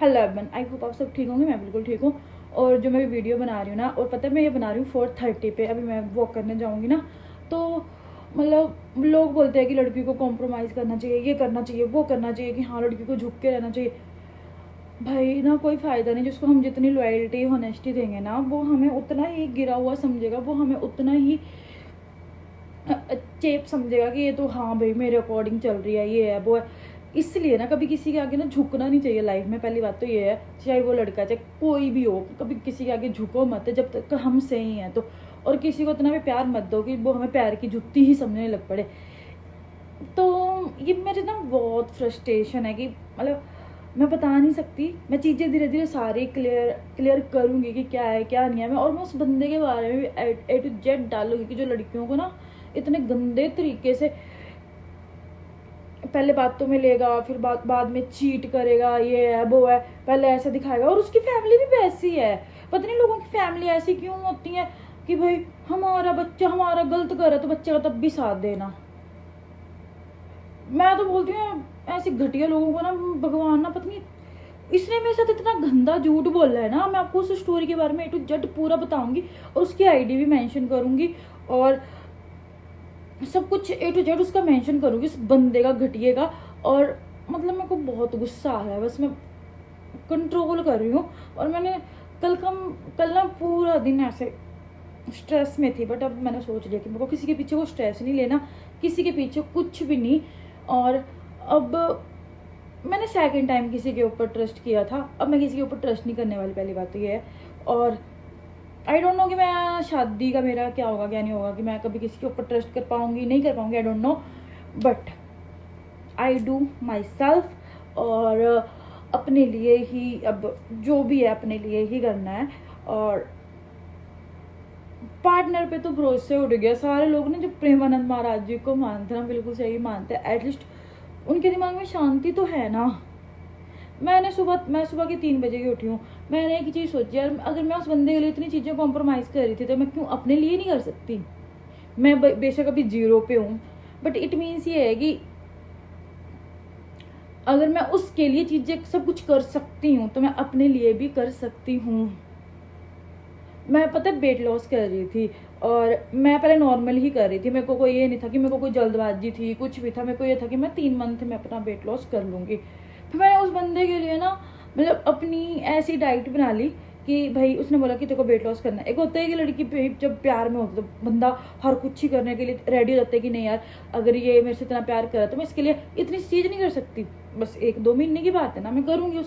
Hello everyone, I hope आप सब ठीक होंगे। मैं बिल्कुल ठीक हूँ। और जो मैं वीडियो बना रही हूँ ना, और पता है मैं ये बना रही हूँ 4:30 पे। अभी मैं वॉक करने जाऊँगी ना, तो मतलब लोग बोलते हैं कि लड़की को कॉम्प्रोमाइज़ करना चाहिए, ये करना चाहिए, वो करना चाहिए, कि हाँ लड़की को झुक के रहना चाहिए। भाई ना कोई फ़ायदा नहीं। जिसको हम जितनी लॉयल्टी होनेस्टी देंगे ना, वो हमें उतना ही गिरा हुआ समझेगा, वो हमें उतना ही चेप समझेगा कि ये तो हाँ भाई मेरे अकॉर्डिंग चल रही है, ये है वो है। इसलिए ना कभी किसी के आगे ना झुकना नहीं चाहिए लाइफ में। पहली बात तो ये है, चाहे वो लड़का चाहे कोई भी हो, कभी किसी के आगे झुको मत, जब तक हम सही हैं तो। और किसी को इतना भी प्यार मत दो कि वो हमें प्यार की जुत्ती ही समझने लग पड़े। तो ये मेरे ना बहुत फ्रस्ट्रेशन है कि मतलब मैं बता नहीं सकती। मैं चीज़ें धीरे धीरे सारी क्लियर करूँगी कि क्या है क्या नहीं है। मैं और मैं उस बंदे के बारे में भी A to Z डालूंगी कि जो लड़कियों को ना इतने गंदे तरीके से पहले बातों में लेगा, फिर बाद में चीट करेगा, ये है वो है, पहले ऐसे दिखाएगा। और उसकी फैमिली भी वैसी है। पता नहीं लोगों की फैमिली ऐसी क्यों होती है कि भाई हमारा बच्चा हमारा गलत कर रहा है तो बच्चे का तब भी साथ देना। मैं तो बोलती हूँ ऐसे घटिया लोगों को ना भगवान ना पता नहीं, इसने मेरे साथ इतना गंदा झूठ बोला है ना। मैं आपको उस स्टोरी के बारे में A to Z पूरा बताऊंगी और उसकी आईडी भी मेंशन करूंगी और सब कुछ A to Z उसका मेंशन करूंगी, उस बंदे का घटिए का। और मतलब मेरे को बहुत गुस्सा आ रहा है, बस मैं कंट्रोल कर रही हूँ। और मैंने कल ना पूरा दिन ऐसे स्ट्रेस में थी, बट अब मैंने सोच लिया कि मेरे को किसी के पीछे को स्ट्रेस नहीं लेना, किसी के पीछे कुछ भी नहीं। और अब मैंने सेकंड टाइम किसी के ऊपर ट्रस्ट किया था, अब मैं किसी के ऊपर ट्रस्ट नहीं करने वाली। पहली बात तो ये है। और आई डोंट नो कि मैं शादी का मेरा क्या होगा क्या नहीं होगा, कि मैं कभी किसी के ऊपर ट्रस्ट कर पाऊंगी नहीं कर पाऊंगी, I don't know. But I do my self. और अपने लिए ही अब जो भी है अपने लिए ही करना है। और पार्टनर पे तो भरोसे उठ गया। सारे लोग ना जो प्रेमानंद महाराज जी को मानते हैं ना, बिल्कुल सही मानते हैं। एटलीस्ट उनके दिमाग में शांति तो है ना। मैं सुबह की 3 बजे की उठी हूँ। मैंने एक चीज़ सोची यार, अगर मैं उस बंदे के लिए इतनी चीज़ें कॉम्प्रोमाइज़ कर रही थी तो मैं क्यों अपने लिए नहीं कर सकती। मैं बेशक अभी 0 पे हूँ, बट इट मीन्स ये है कि अगर मैं उसके लिए चीज़ें सब कुछ कर सकती हूँ तो मैं अपने लिए भी कर सकती हूँ। मैं पता है वेट लॉस कर रही थी, और मैं पहले नॉर्मल ही कर रही थी। मेरे को कोई ये नहीं था कि मेरे को कोई जल्दबाजी थी, कुछ भी था। मेरे को ये था कि मैं 3 मंथ में अपना वेट लॉस कर लूँगी। फिर मैंने उस बंदे के लिए ना मतलब अपनी ऐसी डाइट बना ली कि भाई उसने बोला कि तेरे को वेट लॉस करना है। एक होता है कि लड़की जब प्यार में होती है तो बंदा हर कुछ ही करने के लिए रेडी हो जाता है कि नहीं यार, अगर ये मेरे से इतना प्यार कर रहा है तो मैं इसके लिए इतनी चीज़ नहीं कर सकती। बस 1-2 महीने की बात है ना, मैं करूँगी।